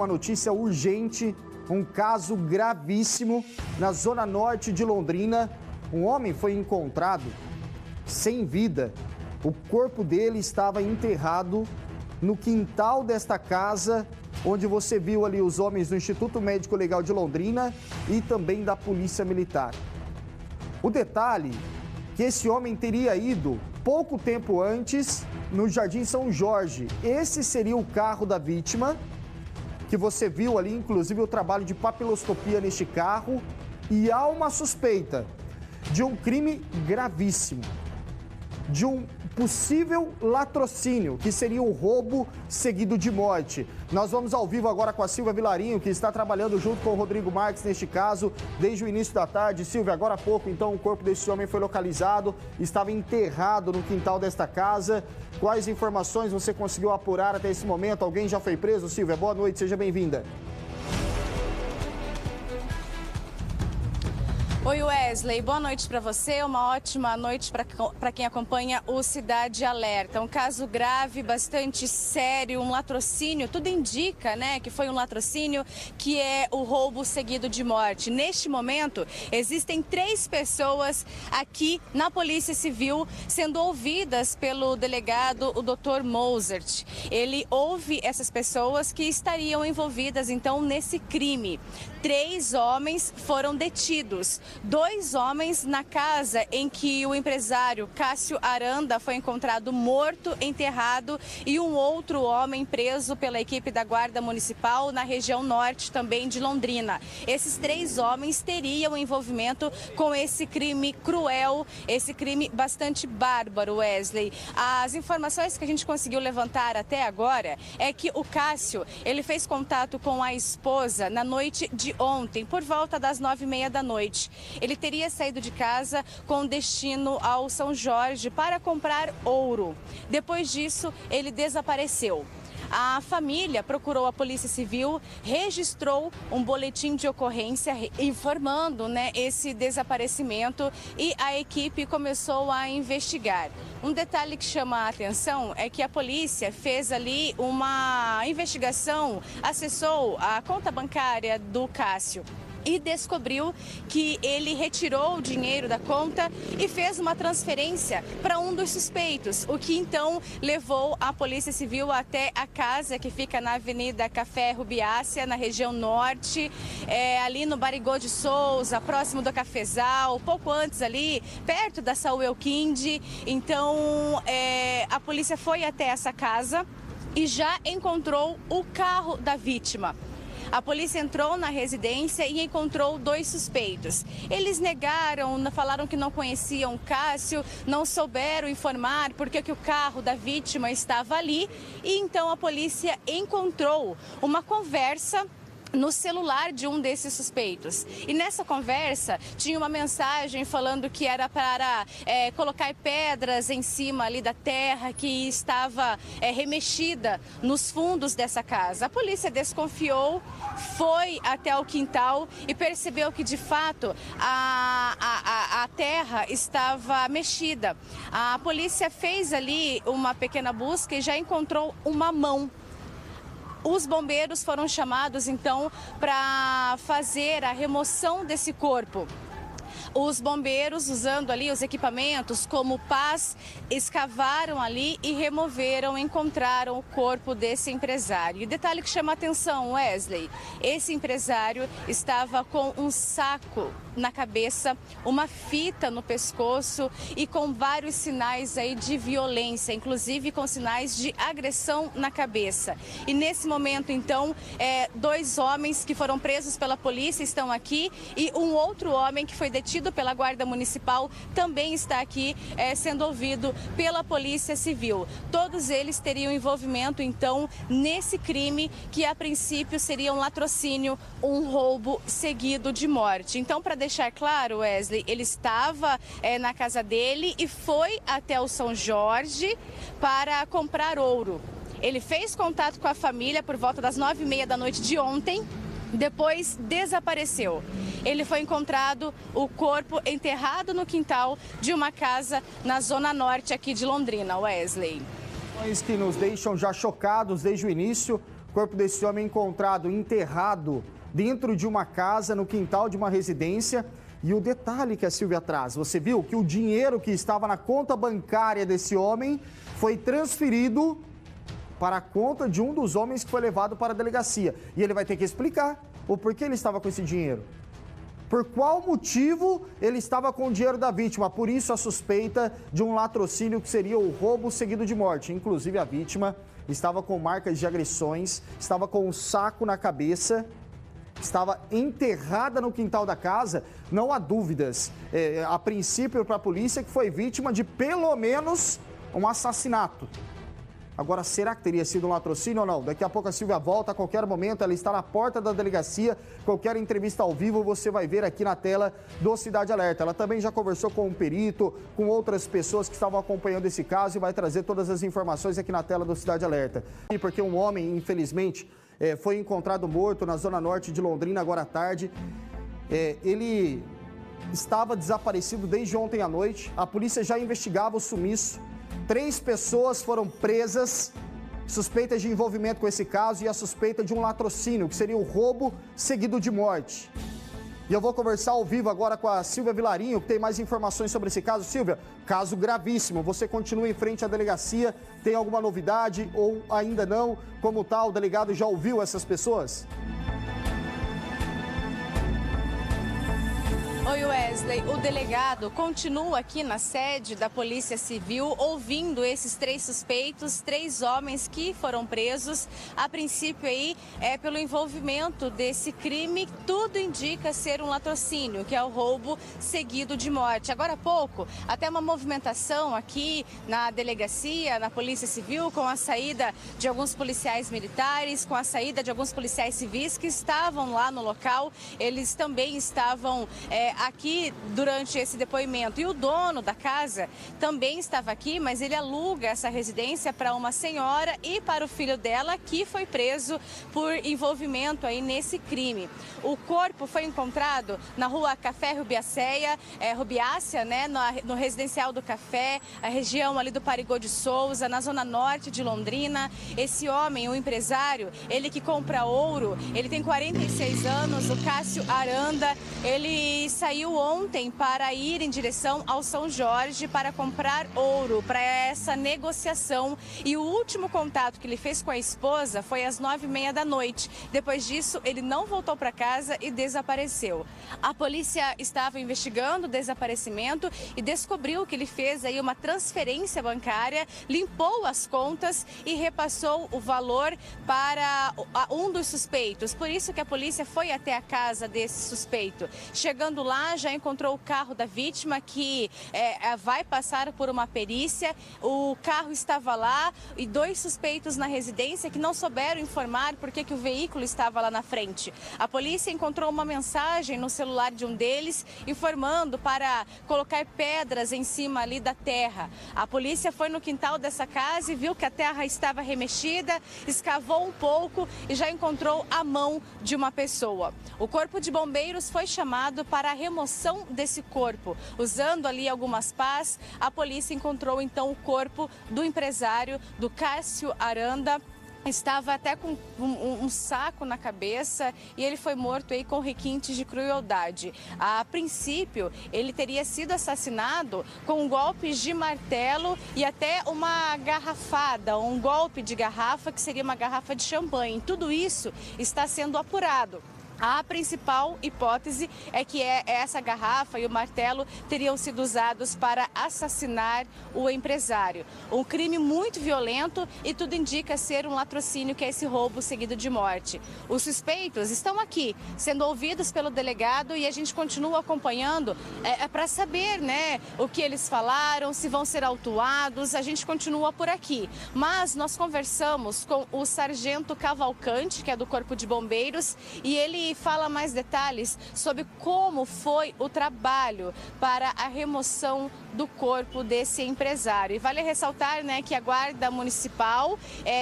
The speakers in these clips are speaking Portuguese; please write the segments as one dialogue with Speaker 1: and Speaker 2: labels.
Speaker 1: Uma notícia urgente, um caso gravíssimo na zona norte de Londrina. Um homem foi encontrado sem vida. O corpo dele estava enterrado no quintal desta casa, onde você viu ali os homens do Instituto Médico Legal de Londrina e também da Polícia Militar. O detalhe é que esse homem teria ido pouco tempo antes no Jardim São Jorge. Esse seria o carro da vítima, que você viu ali, inclusive o trabalho de papiloscopia neste carro, e há uma suspeita de um crime gravíssimo, de um possível latrocínio, que seria o roubo seguido de morte. Nós vamos ao vivo agora com a Silvia Vilarinho, que está trabalhando junto com o Rodrigo Marques neste caso, desde o início da tarde. Silvia, agora há pouco, então, o corpo desse homem foi localizado, estava enterrado no quintal desta casa. Quais informações você conseguiu apurar até esse momento? Alguém já foi preso? Silvia, boa noite, seja bem-vinda.
Speaker 2: Oi, Wesley, boa noite para você, uma ótima noite para quem acompanha o Cidade Alerta. Um caso grave, bastante sério, um latrocínio, tudo indica, né, que foi um latrocínio, que é o roubo seguido de morte. Neste momento, existem 3 pessoas aqui na Polícia Civil sendo ouvidas pelo delegado, o Dr. Mozart. Ele ouve essas pessoas que estariam envolvidas, então, nesse crime. 3 homens foram detidos. 2 homens na casa em que o empresário Cássio Aranda foi encontrado morto, enterrado, e um outro homem preso pela equipe da Guarda Municipal na região norte também de Londrina. Esses 3 homens teriam envolvimento com esse crime cruel, esse crime bastante bárbaro, Wesley. As informações que a gente conseguiu levantar até agora é que o Cássio, ele fez contato com a esposa na noite de ontem, por volta das 9h30 da noite. Ele teria saído de casa com destino ao São Jorge para comprar ouro. Depois disso, ele desapareceu. A família procurou a Polícia Civil, registrou um boletim de ocorrência informando, né, esse desaparecimento, e a equipe começou a investigar. Um detalhe que chama a atenção é que a polícia fez ali uma investigação, acessou a conta bancária do Cássio e descobriu que ele retirou o dinheiro da conta e fez uma transferência para um dos suspeitos, o que então levou a Polícia Civil até a casa que fica na Avenida Café Rubiácea, na região norte, ali no Barigô de Souza, próximo do Cafezal, pouco antes ali, perto da Saúl Elquinde. Então, a polícia foi até essa casa e já encontrou o carro da vítima. A polícia entrou na residência e encontrou 2 suspeitos. Eles negaram, falaram que não conheciam Cássio, não souberam informar porque que o carro da vítima estava ali. E então a polícia encontrou uma conversa no celular de um desses suspeitos. E nessa conversa tinha uma mensagem falando que era para colocar pedras em cima ali da terra que estava remexida nos fundos dessa casa. A polícia desconfiou, foi até o quintal e percebeu que de fato a terra estava mexida. A polícia fez ali uma pequena busca e já encontrou uma mão. Os bombeiros foram chamados, então, para fazer a remoção desse corpo. Os bombeiros, usando ali os equipamentos como pás, escavaram ali e removeram, encontraram o corpo desse empresário. E detalhe que chama a atenção, Wesley, esse empresário estava com um saco na cabeça, uma fita no pescoço e com vários sinais aí de violência, inclusive com sinais de agressão na cabeça. E nesse momento, então, 2 homens que foram presos pela polícia estão aqui e um outro homem que foi detido pela Guarda Municipal também está aqui sendo ouvido pela Polícia Civil. Todos eles teriam envolvimento, então, nesse crime que, a princípio, seria um latrocínio, um roubo seguido de morte. Então, para deixar claro, Wesley, ele estava na casa dele e foi até o São Jorge para comprar ouro. Ele fez contato com a família por volta das 9h30 da noite de ontem. Depois desapareceu. Ele foi encontrado, o corpo enterrado no quintal de uma casa na zona norte aqui de Londrina, Wesley.
Speaker 1: Que nos deixam já chocados desde o início. O corpo desse homem é encontrado enterrado dentro de uma casa, no quintal de uma residência. E o detalhe que a Silvia traz, você viu que o dinheiro que estava na conta bancária desse homem foi transferido para a conta de um dos homens que foi levado para a delegacia. E ele vai ter que explicar o porquê ele estava com esse dinheiro. Por qual motivo ele estava com o dinheiro da vítima. Por isso a suspeita de um latrocínio que seria o roubo seguido de morte. Inclusive a vítima estava com marcas de agressões, estava com um saco na cabeça, estava enterrada no quintal da casa. Não há dúvidas, a princípio para a polícia, que foi vítima de pelo menos um assassinato. Agora, será que teria sido um latrocínio ou não? Daqui a pouco a Silvia volta, a qualquer momento ela está na porta da delegacia. Qualquer entrevista ao vivo você vai ver aqui na tela do Cidade Alerta. Ela também já conversou com um perito, com outras pessoas que estavam acompanhando esse caso e vai trazer todas as informações aqui na tela do Cidade Alerta. E porque um homem, infelizmente, foi encontrado morto na zona norte de Londrina agora à tarde. Ele estava desaparecido desde ontem à noite. A polícia já investigava o sumiço. 3 pessoas foram presas, suspeitas de envolvimento com esse caso e a suspeita de um latrocínio, que seria o roubo seguido de morte. E eu vou conversar ao vivo agora com a Silvia Vilarinho, que tem mais informações sobre esse caso. Silvia, caso gravíssimo, você continua em frente à delegacia, tem alguma novidade ou ainda não? Como tá, o delegado já ouviu essas pessoas?
Speaker 2: Oi, Wesley. O delegado continua aqui na sede da Polícia Civil ouvindo esses 3 suspeitos, 3 homens que foram presos. A princípio aí pelo envolvimento desse crime, tudo indica ser um latrocínio, que é o roubo seguido de morte. Agora há pouco, até uma movimentação aqui na delegacia, na Polícia Civil, com a saída de alguns policiais militares, com a saída de alguns policiais civis que estavam lá no local. Eles também estavam aqui durante esse depoimento. E o dono da casa também estava aqui, mas ele aluga essa residência para uma senhora e para o filho dela, que foi preso por envolvimento aí nesse crime. O corpo foi encontrado na rua Café Rubiácea, né, no residencial do Café, a região ali do Parigô de Souza, na zona norte de Londrina. Esse homem, o empresário, ele que compra ouro, ele tem 46 anos, o Cássio Aranda, ele saiu ontem para ir em direção ao São Jorge para comprar ouro para essa negociação. E o último contato que ele fez com a esposa foi às 9h30 da noite. Depois disso, ele não voltou para casa e desapareceu. A polícia estava investigando o desaparecimento e descobriu que ele fez aí uma transferência bancária, limpou as contas e repassou o valor para um dos suspeitos. Por isso que a polícia foi até a casa desse suspeito. Chegando lá, já encontrou o carro da vítima, que vai passar por uma perícia. O carro estava lá e 2 suspeitos na residência que não souberam informar por que o veículo estava lá na frente. A polícia encontrou uma mensagem no celular de um deles informando para colocar pedras em cima ali da terra. A polícia foi no quintal dessa casa e viu que a terra estava remexida, escavou um pouco e já encontrou a mão de uma pessoa. O corpo de bombeiros foi chamado para a remoção desse corpo. Usando ali algumas pás, a polícia encontrou então o corpo do empresário, do Cássio Aranda. Estava até com um saco na cabeça e ele foi morto aí com requintes de crueldade. A princípio, ele teria sido assassinado com golpes de martelo e até uma garrafada, um golpe de garrafa que seria uma garrafa de champanhe. Tudo isso está sendo apurado. A principal hipótese é que essa garrafa e o martelo teriam sido usados para assassinar o empresário. Um crime muito violento e tudo indica ser um latrocínio, que é esse roubo seguido de morte. Os suspeitos estão aqui, sendo ouvidos pelo delegado, e a gente continua acompanhando para saber, né, o que eles falaram, se vão ser autuados. A gente continua por aqui. Mas nós conversamos com o sargento Cavalcante, que é do Corpo de Bombeiros, e ele ele fala mais detalhes sobre como foi o trabalho para a remoção do corpo desse empresário. E vale ressaltar, né, que a Guarda Municipal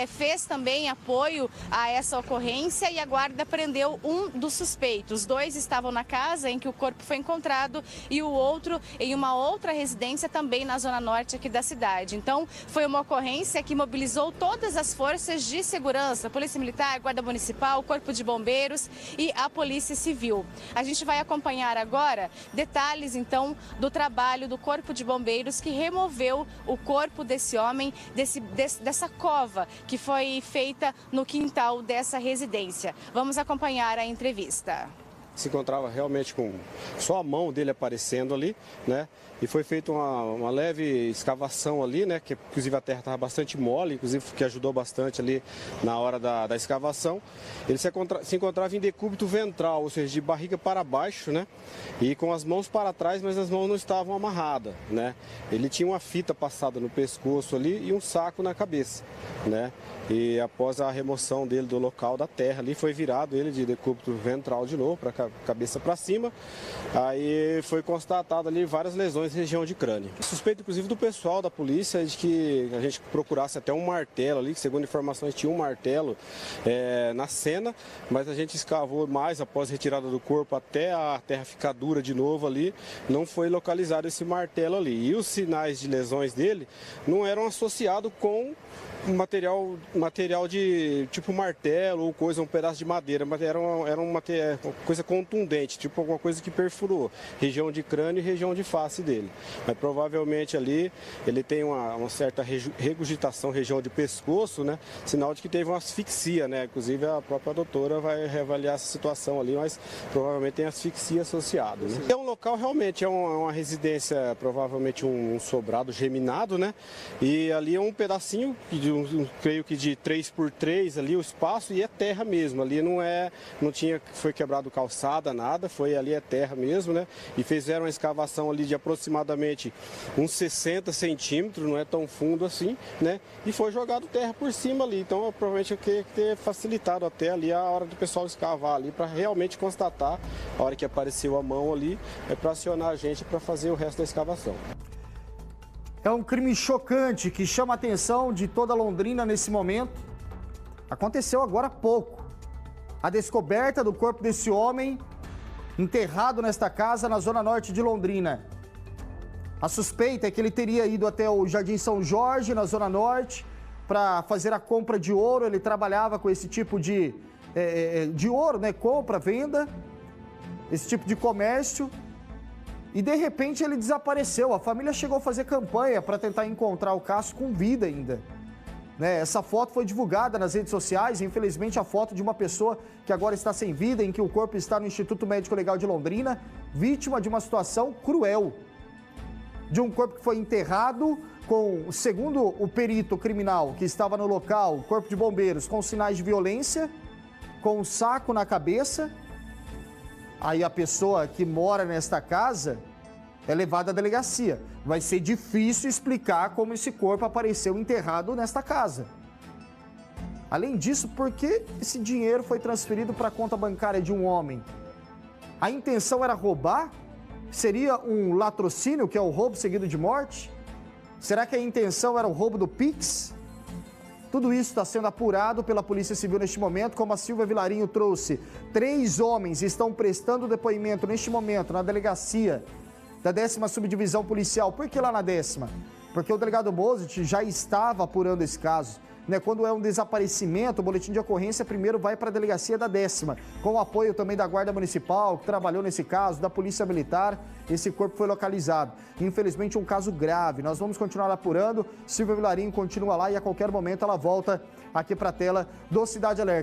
Speaker 2: fez também apoio a essa ocorrência e a Guarda prendeu um dos suspeitos. 2 estavam na casa em que o corpo foi encontrado e o outro em uma outra residência também na zona norte aqui da cidade. Então, foi uma ocorrência que mobilizou todas as forças de segurança, Polícia Militar, Guarda Municipal, Corpo de Bombeiros e a Polícia Civil. A gente vai acompanhar agora detalhes, então, do trabalho do Corpo de Bombeiros que removeu o corpo desse homem, dessa cova que foi feita no quintal dessa residência. Vamos acompanhar a entrevista.
Speaker 3: Se encontrava realmente com só a mão dele aparecendo ali, né? E foi feita uma leve escavação ali, né? Que inclusive a terra estava bastante mole, inclusive que ajudou bastante ali na hora da escavação. Ele se encontrava em decúbito ventral, ou seja, de barriga para baixo, né? E com as mãos para trás, mas as mãos não estavam amarradas, né? Ele tinha uma fita passada no pescoço ali e um saco na cabeça, né? E após a remoção dele do local da terra ali, foi virado ele de decúbito ventral de novo, para a cabeça para cima. Aí foi constatado ali várias lesões em região de crânio. Suspeito inclusive do pessoal da polícia de que a gente procurasse até um martelo ali, que segundo informações tinha um martelo na cena, mas a gente escavou mais após a retirada do corpo até a terra ficar dura de novo ali, não foi localizado esse martelo ali. E os sinais de lesões dele não eram associados com material de tipo martelo ou coisa, um pedaço de madeira, mas era uma coisa contundente, tipo alguma coisa que perfurou região de crânio e região de face dele. Mas provavelmente ali ele tem uma certa regurgitação, região de pescoço, né? Sinal de que teve uma asfixia, né? Inclusive a própria doutora vai reavaliar essa situação ali, mas provavelmente tem asfixia associada, né? É um local realmente, é uma residência, provavelmente um sobrado geminado, né? E ali é um pedacinho creio que de 3x3 ali o espaço, e é terra mesmo, ali foi quebrado calçada, nada, ali é terra mesmo, né? E fizeram uma escavação ali de aproximadamente uns 60 centímetros, não é tão fundo assim, né? E foi jogado terra por cima ali, então provavelmente eu queria ter facilitado até ali a hora do pessoal escavar ali, para realmente constatar, a hora que apareceu a mão ali, para acionar a gente para fazer o resto da escavação.
Speaker 1: É um crime chocante que chama a atenção de toda Londrina nesse momento. Aconteceu agora há pouco. A descoberta do corpo desse homem enterrado nesta casa na zona norte de Londrina. A suspeita é que ele teria ido até o Jardim São Jorge, na zona norte, para fazer a compra de ouro. Ele trabalhava com esse tipo de ouro, né? Compra, venda, esse tipo de comércio. E de repente ele desapareceu. A família chegou a fazer campanha para tentar encontrar o Cássio com vida ainda. Né? Essa foto foi divulgada nas redes sociais. Infelizmente, a foto de uma pessoa que agora está sem vida, em que o corpo está no Instituto Médico Legal de Londrina, vítima de uma situação cruel. De um corpo que foi enterrado com, segundo o perito criminal que estava no local, o Corpo de Bombeiros, com sinais de violência, com um saco na cabeça. Aí a pessoa que mora nesta casa é levada à delegacia. Vai ser difícil explicar como esse corpo apareceu enterrado nesta casa. Além disso, por que esse dinheiro foi transferido para a conta bancária de um homem? A intenção era roubar? Seria um latrocínio, que é o roubo seguido de morte? Será que a intenção era o roubo do Pix? Tudo isso está sendo apurado pela Polícia Civil neste momento, como a Silvia Vilarinho trouxe. 3 homens estão prestando depoimento neste momento na delegacia da 10ª Subdivisão Policial. Por que lá na 10ª? Porque o delegado Mozart já estava apurando esse caso. Né? Quando é um desaparecimento, o boletim de ocorrência primeiro vai para a delegacia da 10ª, com o apoio também da Guarda Municipal, que trabalhou nesse caso, da Polícia Militar. Esse corpo foi localizado. Infelizmente, um caso grave. Nós vamos continuar apurando. Silvia Vilarinho continua lá e a qualquer momento ela volta aqui para a tela do Cidade Alerta.